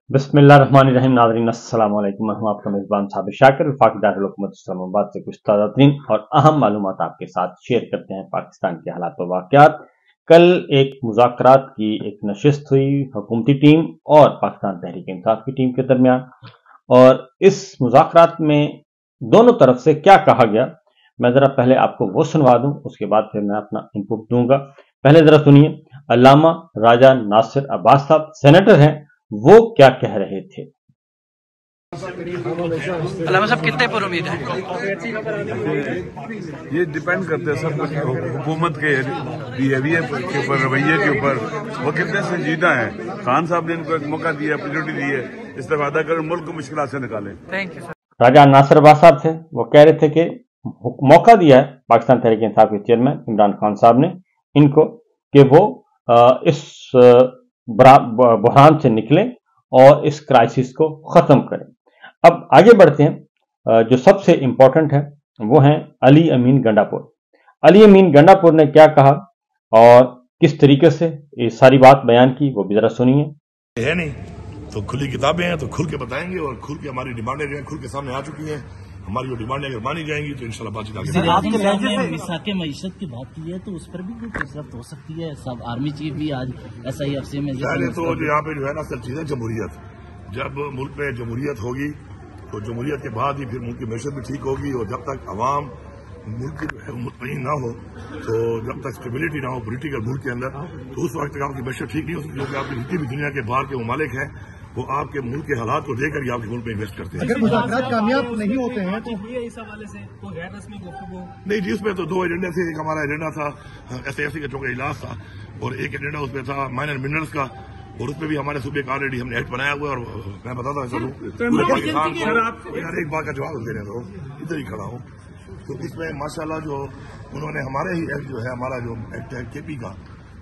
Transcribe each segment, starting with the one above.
बिस्मिल्लाहिर्रहमानिर्रहीम। नाज़रीन अस्सलाम वालेकुम। मैं हूं आपका मेज़बान साबिर शाकिर। वफाकी दारुल हुकूमत इस्लामाबाद से कुछ ताज़ा तरीन और अहम मालूमात आपके साथ शेयर करते हैं पाकिस्तान के हालात व वाक़यात। कल एक मुज़ाकरात की एक नशिस्त हुई हुकूमती टीम और पाकिस्तान तहरीक इंसाफ की टीम के दरमियान, और इस मुज़ाकरात में दोनों तरफ से क्या कहा गया मैं ज़रा पहले आपको वो सुनवा दूं, उसके बाद फिर मैं अपना इनपुट दूंगा। पहले ज़रा सुनिए अल्लामा राजा नासिर अब्बास साहब सेनेटर हैं, वो क्या कह रहे थे। अल्लामा साहब कितने पर उम्मीद है? ये डिपेंड करते हैं सब हुकूमत के बिहेवियर के ऊपर, रवैये के ऊपर, वो कितने संजीदा है। खान साहब ने इनको एक मौका दिया, अपॉर्चुनिटी दी है, इस्तेफादा कर मुल्क को मुश्किल से निकालें। Thank you sir. Raja Nasir Abbas sahab थे, वो कह रहे थे कि मौका दिया है पाकिस्तान तहरीक इंसाफ के चेयरमैन इमरान खान साहब ने इनको कि वो इस बहरान से निकलें और इस क्राइसिस को खत्म करें। अब आगे बढ़ते हैं। जो सबसे इंपॉर्टेंट है वो हैं अली अमीन गंडापुर। अली अमीन गंडापुर ने क्या कहा और किस तरीके से ये सारी बात बयान की, वो भी जरा सुनिए। है नहीं तो खुली किताबें हैं तो खुल के बताएंगे, और खुल के हमारी डिमांडें जो हैं खुल के सामने आ चुकी हैं। हमारी जो डिमांडें अगर मानी जाएंगी तो इंशाल्लाह बातचीत आगे। मिसाके मईशत की बात की है तो उस पर भी कोई कसरत हो सकती है। सब आर्मी चीफ भी आज SIFC में पहले तो जो यहाँ पे जो है ना सब चीजें जमहूरियत, जब मुल्क में जमहूरियत होगी तो जमहूरियत के बाद ही फिर मुल्क की मैशत भी ठीक होगी, और जब तक अवाम मुल्क की जो है मुतमईन ना हो, तो जब तक स्टेबिलिटी ना हो पोलिटिकल मुल्क के अंदर, तो उस वक्त तक आपकी मैशत ठीक नहीं हो सकती। क्योंकि आपकी जितनी भी दुनिया के बाहर के ममालिक हैं वो आपके मुल्क के हालात को देखकर ही आपके मुल्क में इन्वेस्ट करते हैं। अगर मुज़ाकरात कामयाब नहीं होते हैं तो इस हवाले से कोई गैर रस्मी गुफ्तगू नहीं जी, उसमें तो दो एजेंडे थे। एक हमारा एजेंडा था SIFC का चौका इजलास था, और एक एजेंडा उसमें था माइनर मिनरल्स का, और उसमें भी हमारे सूबे का ऑलरेडी हमने एक्ट बनाया हुआ है। और मैं बताता हूँ पूरे पाकिस्तान को, यार एक बात का जवाब देने दो, इधर ही खड़ा हूँ। तो इसमें माशाल्लाह जो उन्होंने हमारे ही एक्ट जो है, हमारा जो एक्ट है KP का,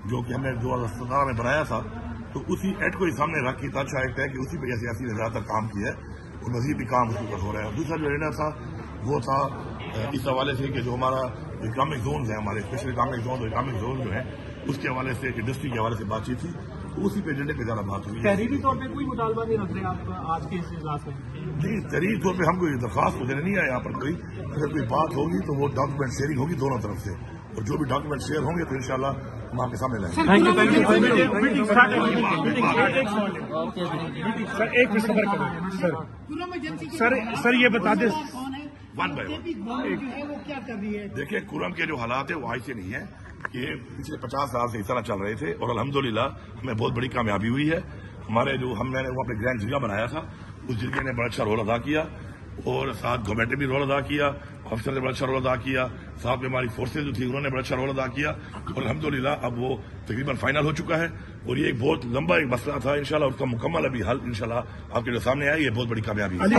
जो कि हमने 2017 में बनाया था, तो उसी एक्ट को ही सामने रख के अच्छा एक्ट है कि उसी पे SIFC ने ज्यादातर काम किया है, और मजीद भी काम उसके ऊपर हो रहा है। और दूसरा जो एजेंडा था वो था इस हवाले से कि जो हमारा इकनॉमिक जोन है, हमारे स्पेशल इकनॉमिक जोन और इकनॉमिक जोन जो है उसके हवाले से, इंडस्ट्री के हवाले से बातचीत थी, तो उसी पे एजेंडे पे ज्यादा बात हुई। तहरीरी तौर पर कोई मुतालबा नहीं रख रहे आप आज के इस इजलास में? नहीं, तहरीरी तौर पर हम कोई दरख्वास्त देने नहीं आए यहाँ पर कोई। अगर कोई बात होगी तो वो डॉक्यूमेंट शेयरिंग होगी दोनों तरफ से, और जो भी डॉक्यूमेंट शेयर होंगे तो इंशाल्लाह हम आपके सामने लाएंगे। सर ये बता दें वन बाय वन वो क्या कर रही है। देखिए, कुरम के जो हालात है वो आज से नहीं है, ये पिछले 50 साल से इस तरह चल रहे थे, और अल्हम्दुलिल्लाह हमें बहुत बड़ी कामयाबी हुई है। हमारे जो हमने वो अपने ग्रैंड जिला बनाया था, उस जिले ने बड़ा अच्छा रोल अदा किया, और साथ गवर्नमेंट ने भी रोल अदा किया, ऑफिसर ने बड़ा अच्छा रोल अदा किया, साथ में हमारी फोर्सेज जो थी उन्होंने बड़ा अच्छा रोल अदा किया, और अल्हम्दुलिल्लाह अब वो तकरीबन फाइनल हो चुका है। और ये एक बहुत लंबा एक मसला था, इंशाल्लाह उसका मुकम्मल अभी हल इंशाल्लाह आपके जो सामने आया, ये बहुत बड़ी कामयाबी है। अली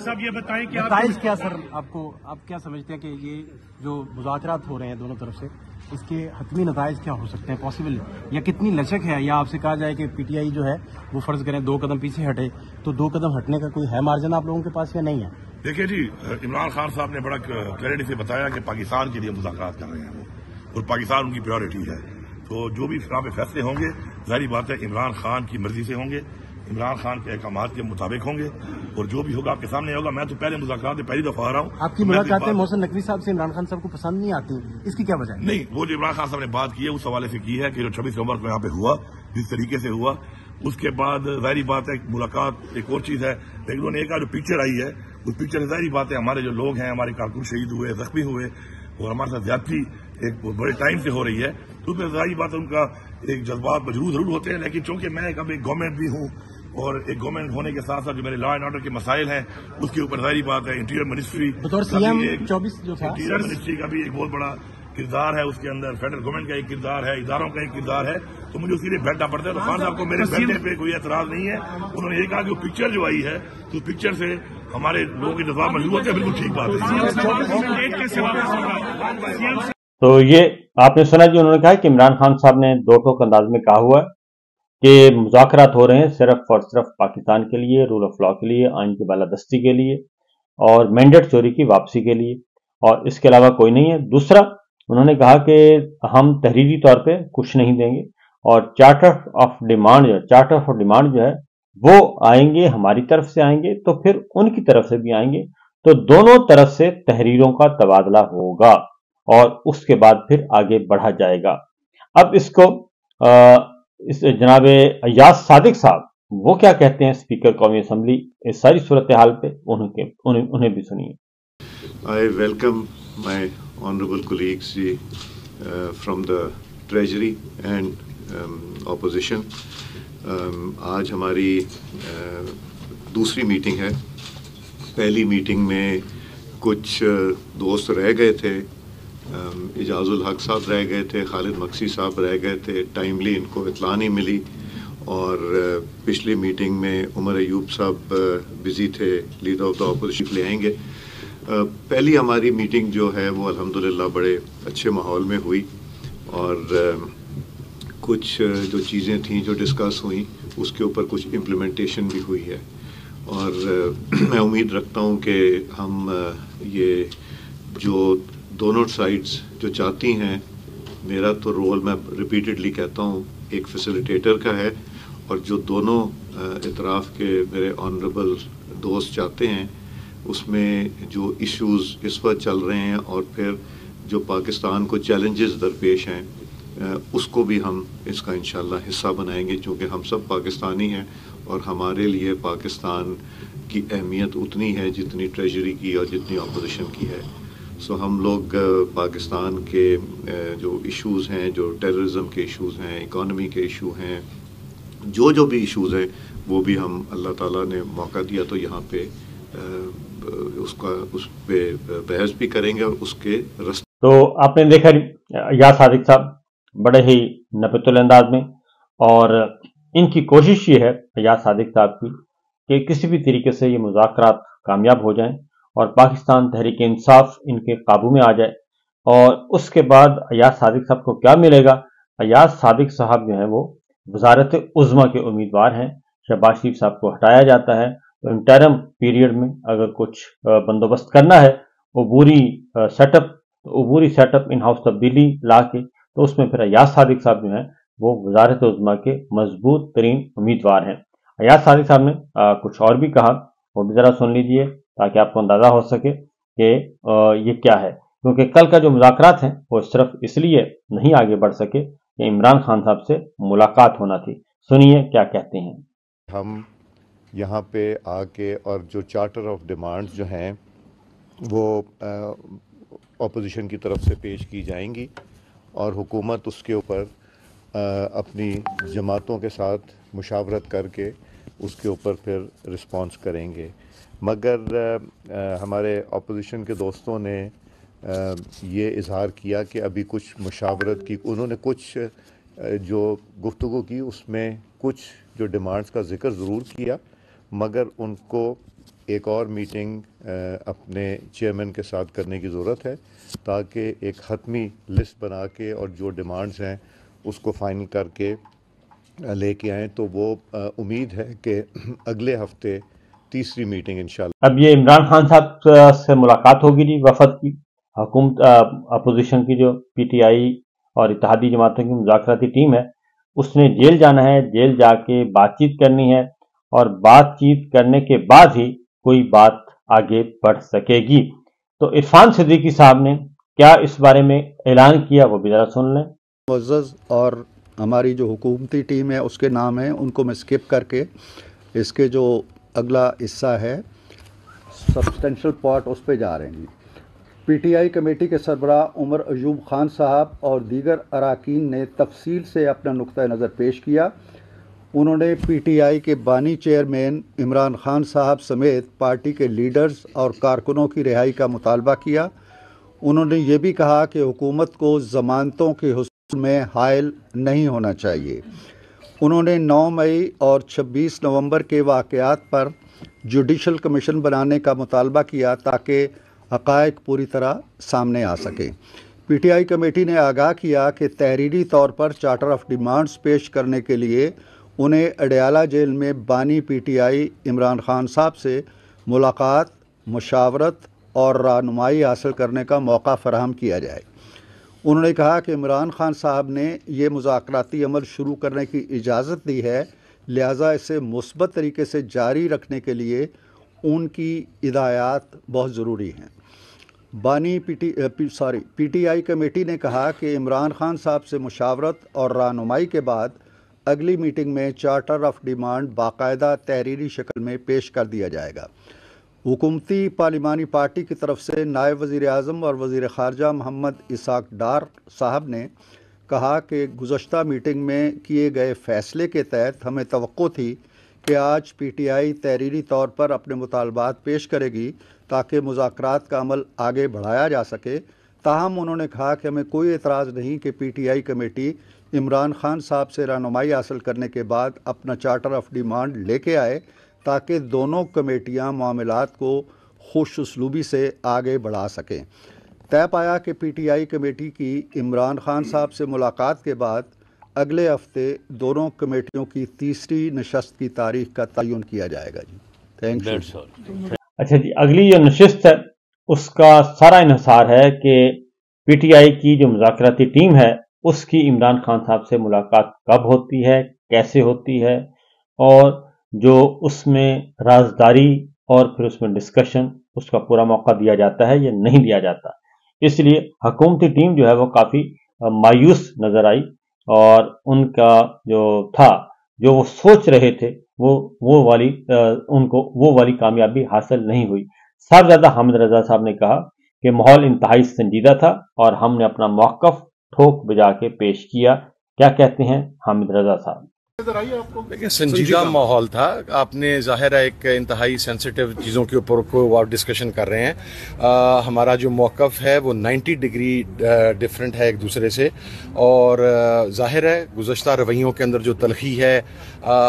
साहब ये बताएं कि क्या सर आपको, आप क्या समझते हैं कि ये जो मुज़ाकरात हो रहे हैं दोनों तरफ से, इसके हतमी नताइज क्या हो सकते हैं, पॉसिबल है, या कितनी लचक है, या आपसे कहा जाए कि PTI जो है वो फर्ज करें 2 कदम पीछे हटे, तो 2 कदम हटने का कोई है मार्जिन आप लोगों के पास या नहीं है? देखिए जी, इमरान खान साहब ने बड़ा क्लैरिटी से बताया कि पाकिस्तान के लिए मुज़ाकरात कर रहे हैं वो, और पाकिस्तान उनकी प्रायोरिटी है। तो जो भी यहाँ पे फैसले होंगे जाहिर बात है इमरान खान की मर्जी से होंगे, इमरान खान के अहकामात के मुताबिक होंगे, और जो भी होगा आपके सामने होगा। मैं तो पहले मुज़ाकरात में पहली दफा आ रहा हूँ। आपकी मुलाकातें मोहसिन नकवी साहब से इमरान खान साहब को पसंद नहीं आती, इसकी क्या वजह है? नहीं, वो जो इमरान खान साहब ने बात की है उस हवाले से की है कि जो 26 नवंबर को यहाँ पे हुआ, जिस तरीके से हुआ, उसके बाद जाहिर बात है मुलाकात एक और चीज है, लेकिन उन्होंने एक जो पिक्चर आई है उस पिक्चर में जाहिर बात है हमारे जो लोग हैं, हमारे कारकुन शहीद हुए, जख्मी हुए, और हमारे साथ ज्यादती एक बड़े टाइम से हो रही है, तो उसमें जाहिर बात है उनका एक जज्बात मजरूर जरूर होते हैं। लेकिन चूंकि मैं अब एक गवर्नमेंट भी हूँ, और एक गवर्नमेंट होने के साथ साथ जो मेरे लॉ एंड ऑर्डर के मसाइल हैं उसके ऊपर जाहिर बात है इंटीरियर मिनिस्ट्री का भी एक बहुत बड़ा किरदार है उसके अंदर, फेडरल गवर्नमेंट का एक किरदार है, इदारों का एक किरदार है, तो मुझे उसके लिए बैठना पड़ता है। तो खान साहब को मेरे बैठने पे कोई एतराज नहीं है। उन्होंने ये कहा कि वो पिक्चर जो आई है तो उस पिक्चर से हमारे लोगों के जज्बात मजबूत होते हैं, बिल्कुल ठीक बात है। तो ये आपने सुना जी, उन्होंने कहा कि इमरान खान साहब ने दो टोक अंदाज में कहा हुआ है कि मुज़ाकरात हो रहे हैं सिर्फ और सिर्फ पाकिस्तान के लिए, रूल ऑफ लॉ के लिए, आइन की बालादस्ती के लिए, और मैंडेट चोरी की वापसी के लिए, और इसके अलावा कोई नहीं है। दूसरा, उन्होंने कहा कि हम तहरीरी तौर पे कुछ नहीं देंगे, और चार्टर ऑफ डिमांड जो है वो आएंगे, हमारी तरफ से आएंगे तो फिर उनकी तरफ से भी आएंगे, तो दोनों तरफ से तहरीरों का तबादला होगा और उसके बाद फिर आगे बढ़ा जाएगा। अब इसको इस जनाब अय्याज सादिक साहब वो क्या कहते हैं स्पीकर कौमी असम्बली इस सारी सूरत हाल पे, उन्हें भी सुनिए। I welcome my honorable colleagues from the Treasury and opposition. आज हमारी दूसरी मीटिंग है। पहली मीटिंग में कुछ दोस्त रह गए थे, इजाजुल हक साहब रह गए थे, खालिद मक्सी साहब रह गए थे, टाइमली इनको इत्ला नहीं मिली, और पिछली मीटिंग में उमर अयूब साहब बिज़ी थे, लीडर ऑफ द अपोजिशन ले आएंगे। पहली हमारी मीटिंग जो है वो अल्हम्दुलिल्लाह बड़े अच्छे माहौल में हुई, और कुछ जो चीज़ें थीं जो डिस्कस हुई उसके ऊपर कुछ इम्प्लीमेंटेशन भी हुई है, और मैं उम्मीद रखता हूँ कि हम ये जो दोनों साइड्स जो चाहती हैं, मेरा तो रोल मैं रिपीटेडली कहता हूँ एक फैसिलिटेटर का है, और जो दोनों इतराफ़ के मेरे ऑनरेबल दोस्त चाहते हैं उसमें जो इश्यूज़ इस वक्त चल रहे हैं और फिर जो पाकिस्तान को चैलेंजेस दरपेश हैं उसको भी हम इसका इंशाल्लाह हिस्सा बनाएंगे, क्योंकि हम सब पाकिस्तानी हैं और हमारे लिए पाकिस्तान की अहमियत उतनी है जितनी ट्रेजरी की और जितनी अपोजिशन की है। सो हम लोग पाकिस्तान के जो इश्यूज़ हैं, जो टेररिज्म के इश्यूज़ हैं, इकॉनमी के इशू हैं, जो भी इश्यूज़ हैं वो भी हम अल्लाह ताला ने मौका दिया तो यहाँ पे उस पर बहस भी करेंगे और उसके रस्ते। तो आपने देखा अय्याज सादिक साहब बड़े ही नफ़ीसुल अंदाज में, और इनकी कोशिश ये है अय्याज सादिक साहब की कि किसी भी तरीके से ये मुज़ाकरात कामयाब हो जाएं और पाकिस्तान तहरीक इंसाफ इनके काबू में आ जाए। और उसके बाद अय्याज सादिक साहब को क्या मिलेगा? अय्याज सादिक साहब जो हैं वो वज़ारत उज़्मा के उम्मीदवार हैं। शहबाज शरीफ साहब को हटाया जाता है तो इंटरम पीरियड में अगर कुछ बंदोबस्त करना है, अबूरी सेटअप इन हाउस तब्दीली ला के, तो उसमें फिर अय्याज सादिक साहब जो हैं वो वज़ारत उज़्मा के मजबूत तरीन उम्मीदवार हैं। अय्याज सादिक साहब ने कुछ और भी कहा, वो भी ज़रा सुन लीजिए ताकि आपको अंदाज़ा हो सके कि ये क्या है, क्योंकि कल का जो मुज़ाकरात हैं वो सिर्फ इसलिए नहीं आगे बढ़ सके कि इमरान खान साहब से मुलाकात होना थी। सुनिए क्या कहते हैं। हम यहाँ पे आके और जो चार्टर ऑफ डिमांड्स जो हैं वो अपोजिशन की तरफ से पेश की जाएंगी और हुकूमत उसके ऊपर अपनी जमातों के साथ मुशावरत करके उसके ऊपर फिर रिस्पॉन्स करेंगे। मगर हमारे अपोजिशन के दोस्तों ने ये इजहार किया कि अभी कुछ मुशावरत की, उन्होंने कुछ जो गुफ्तगू की उसमें कुछ जो डिमांड्स का जिक्र ज़रूर किया, मगर उनको एक और मीटिंग अपने चेयरमैन के साथ करने की ज़रूरत है ताकि एक हतमी लिस्ट बना के और जो डिमांड्स हैं उसको फाइनल करके लेके आएँ। तो वो उम्मीद है कि अगले हफ्ते तीसरी मीटिंग इंशाल्लाह। अब ये इमरान खान साहब से मुलाकात होगी जी वफद की, हुकूमत अपोजिशन की जो पीटीआई और इत्तेहादी जमातों की मुज़ाकराती टीम है उसने जेल जाना है, जेल जाके बातचीत करनी है और बातचीत करने के बाद ही कोई बात आगे बढ़ सकेगी। तो इरफान सिद्दीकी साहब ने क्या इस बारे में ऐलान किया वो भी ज़रा सुन लें। मुअज़्ज़ज़ और हमारी जो हुकूमती टीम है उसके नाम हैं, उनको मैं स्किप करके इसके जो अगला हिस्सा है सब्सटेंशियल पार्ट उस पे जा रहे हैं। पीटीआई कमेटी के सरबराह उमर अयूब खान साहब और दीगर अरकान ने तफसील से अपना नुक्ता नज़र पेश किया। उन्होंने पीटीआई के बानी चेयरमैन इमरान खान साहब समेत पार्टी के लीडर्स और कारकुनों की रिहाई का मुतालबा किया। उन्होंने ये भी कहा कि हुकूमत को ज़मानतों के हुसूल में हायल नहीं होना चाहिए। उन्होंने 9 मई और 26 नवंबर के वाक़यात पर जुडिशल कमीशन बनाने का मुतालबा किया ताकि हक़ाइक़ पूरी तरह सामने आ सके। पीटीआई कमेटी ने आगाह किया कि तहरीरी तौर पर चार्टर ऑफ डिमांड्स पेश करने के लिए उन्हें अडयाला जेल में बानी पीटीआई इमरान खान साहब से मुलाकात, मुशावरत और रहनुमाई हासिल करने का मौका फराहम किया जाए। उन्होंने कहा कि इमरान खान साहब ने ये मुज़ाकराती अमल शुरू करने की इजाज़त दी है, लिहाजा इसे मुस्बत तरीके से जारी रखने के लिए उनकी हिदायत बहुत ज़रूरी हैं। बानी पीटीआई कमेटी ने कहा कि इमरान खान साहब से मुशावरत और रहनुमाई के बाद अगली मीटिंग में चार्टर ऑफ डिमांड बाकायदा तहरीरी शक्ल में पेश कर दिया जाएगा। हुकूमती पार्लिमानी पार्टी की तरफ से नायब वज़ीर आज़म और वज़ीर ख़ारजा मोहम्मद इसहाक डार साहब ने कहा कि गुज़श्ता मीटिंग में किए गए फ़ैसले के तहत हमें तवक्को थी कि आज पीटीआई तहरीरी तौर पर अपने मुतालबात पेश करेगी ताकि मुज़ाकरात का अमल आगे बढ़ाया जा सके। ताहम उन्होंने कहा कि हमें कोई एतराज़ नहीं कि पीटीआई कमेटी इमरान खान साहब से रहनुमाई हासिल करने के बाद अपना चार्टर ऑफ डिमांड लेके आए ताकि दोनों कमेटियां मामलात को खुश उसलूबी से आगे बढ़ा सकें। तय पाया कि पीटीआई कमेटी की इमरान खान साहब से मुलाकात के बाद अगले हफ्ते दोनों कमेटियों की तीसरी नशस्त की तारीख का तयन किया जाएगा। जी थैंक यू। अच्छा जी, अगली जो नशिस्त है उसका सारा इन्हिसार है कि पीटीआई की जो मुज़ाकराती टीम है उसकी इमरान खान साहब से मुलाकात कब होती है, कैसे होती है, और जो उसमें राजदारी और फिर उसमें डिस्कशन उसका पूरा मौका दिया जाता है या नहीं दिया जाता। इसलिए हुकूमती टीम जो है वो काफ़ी मायूस नज़र आई और उनका जो था जो वो सोच रहे थे उनको वो वाली कामयाबी हासिल नहीं हुई। साहबजादा हामिद रजा साहब ने कहा कि माहौल इंतहाई संजीदा था और हमने अपना मौक़िफ़ ठोक बजा के पेश किया। क्या कहते हैं हामिद रजा साहब? देखिए, संजीदा माहौल था। आपने ज़ाहिर है एक इंतहाई सेंसिटिव चीज़ों के ऊपर को आप डिस्कशन कर रहे हैं। हमारा जो मौक़िफ़ है वो 90 डिग्री डिफरेंट है एक दूसरे से, और ज़ाहिर है गुज़श्ता रवैयों के अंदर जो तलख़ी है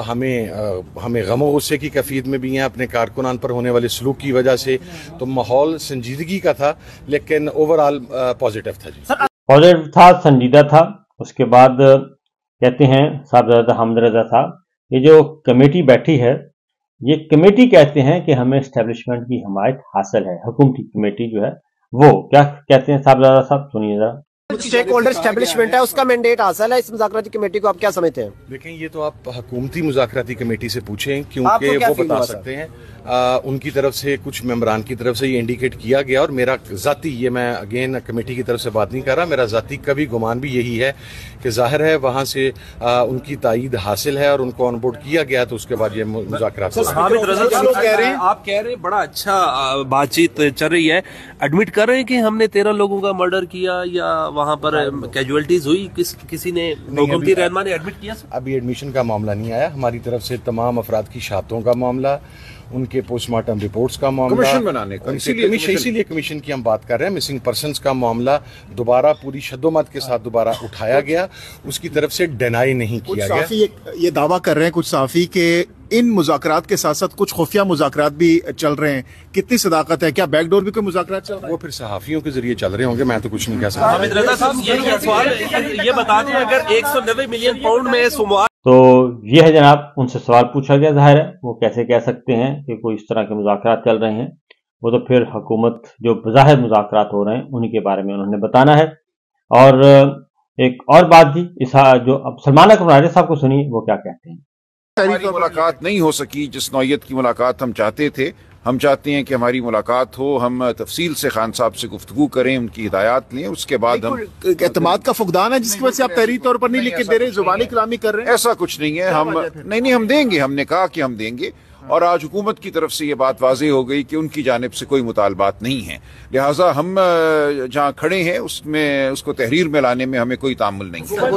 हमें गम और गुस्से की कैफियत में भी हैं अपने कारकुनान पर होने वाले सलूक की वजह से। तो माहौल संजीदगी का था लेकिन ओवरऑल पॉजिटिव था। जी पॉजिटिव था, संजीदा था। उसके बाद कहते हैं साहबजादा हामिद रजा साहब, ये जो कमेटी बैठी है ये कमेटी कहते हैं कि हमें एस्टेब्लिशमेंट की हिमायत हासिल है। हुकूमती कमेटी जो है वो क्या कहते हैं साहबजादा साहब, सुनिए जरा। स्टेक होल्डर एस्टेब्लिशमेंट है, उसका मैंडेट हासिल है इस मुज़ाकराती कमेटी को, आप क्या समझते हैं? देखें, ये तो आप हुकूमती मुज़ाकराती कमेटी से पूछें क्योंकि वो बता सकते हैं। उनकी तरफ से कुछ मेंबरान की तरफ से ये इंडिकेट किया गया, और मेरा ज़ाती, ये मैं अगेन कमेटी की तरफ से बात नहीं कर रहा, मेरा ज़ाती कभी गुमान भी यही है कि जाहिर है वहाँ से उनकी तायीद हासिल है और उनको ऑन बोर्ड किया गया, तो उसके बाद ये मुज़ाकरात। आप कह रहे हैं बड़ा अच्छा बातचीत चल रही है, एडमिट कर रहे हैं कि हमने 13 लोगों का मर्डर किया या वहाँ पर कैजुअलिटीज हुई, किसी ने हुकूमती रहनुमा ने एडमिट किया? अभी एडमिशन का मामला नहीं आया हमारी तरफ से। तमाम अफराद की शहादतों का मामला, उनके पोस्टमार्टम रिपोर्ट्स का मामला, कमीशन बनाने का, इसीलिए कमीशन की हम बात कर रहे हैं। मिसिंग पर्संस का मामला दोबारा पूरी शद्दोमत के साथ दोबारा उठाया गया, उसकी तरफ से डिनाई नहीं किया गया। ये दावा कर रहे हैं कुछ साफ़ी के इन मुज़ाकरात के साथ साथ कुछ खुफिया मुज़ाकरात भी चल रहे हैं, कितनी सदाकत है? क्या बैकडोर भी कोई मुज़ाकरात चल रहा है? वो फिर सहाफ़ियों के जरिए चल रहे होंगे, मैं तो कुछ नहीं कह सकता। हामिद रजा साहब, ये बता दें, अगर 190 मिलियन पाउंड में सोमवार, तो ये है जनाब, उनसे सवाल पूछा गया। जाहिर है वो कैसे कह सकते हैं कि कोई इस तरह के मुज़ाकरात चल रहे हैं, वो तो फिर हुकूमत जो बज़ाहिर मुज़ाकरात हो रहे हैं उन्हीं के बारे में उन्होंने बताना है। और एक और बात जी, इस जो अब सलमान अकबर साहब को सुनिए वो क्या कहते हैं। हमारी मुलाकात नहीं हो सकी जिस नौयत की मुलाकात हम चाहते थे। हम चाहते हैं कि हमारी मुलाकात हो, हम तफसील से खान साहब से गुफ्तगू करें, उनकी हिदायत लें, उसके बाद हम एतमाद का फुकदान है जिसकी वजह से आप तहरीरी तौर पर नहीं लिख के दे रहे, जुबानी कलामी कर रहे हैं। ऐसा कुछ नहीं है, हम नहीं हम देंगे, हमने कहा कि हम देंगे, और आज हुकूमत की तरफ से ये बात वाज़ेह हो गई कि उनकी जानिब से कोई मुतालबात नहीं है, लिहाजा हम जहाँ खड़े हैं उसमें उसको तहरीर में लाने में हमें कोई तामुल नहीं है।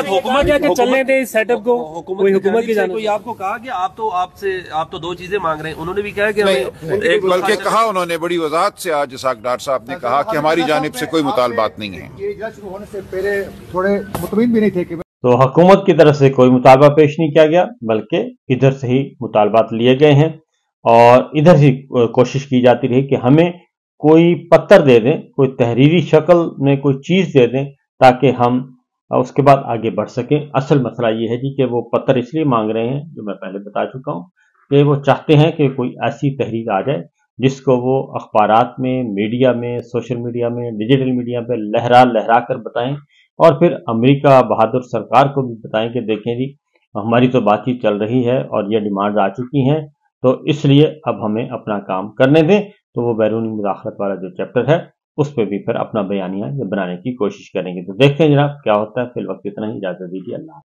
हुकूमत चलने दें इस सेटअप को, कोई हुकूमत की जानिब से आपको कहा कि आप तो 2 चीजें मांग रहे हैं, उन्होंने भी कहा कि बल्कि कहा उन्होंने बड़ी वजाहत से, आज इसहाक डार साहब ने कहा कि हमारी जानिब से कोई मुतालबात नहीं है। ये जज होने से पहले थोड़े मुतमिन भी नहीं थे कि तो हुकूमत की तरफ से कोई मुतालबा पेश नहीं किया गया, बल्कि इधर से ही मुतालबात लिए गए हैं और इधर ही कोशिश की जाती रही कि हमें कोई पत्तर दे दें, कोई तहरीरी शक्ल में कोई चीज़ दे दें ताकि हम उसके बाद आगे बढ़ सकें। असल मसला ये है जी कि वो पत्तर इसलिए मांग रहे हैं, जो मैं पहले बता चुका हूँ, कि वो चाहते हैं कि कोई ऐसी तहरीर आ जाए जिसको वो अखबारात में, मीडिया में, सोशल मीडिया में, डिजिटल मीडिया पे लहरा लहरा कर बताएं और फिर अमेरिका बहादुर सरकार को भी बताएं कि देखें जी हमारी तो बातचीत चल रही है और ये डिमांड आ चुकी हैं, तो इसलिए अब हमें अपना काम करने दें। तो वो बैरूनी मुदाखलत वाला जो चैप्टर है उस पर भी फिर अपना बयानिया ये बनाने की कोशिश करेंगे। तो देखते हैं जनाब क्या होता है। फिर वक्त इतना ही, इजाजत दीजिए, अल्लाह।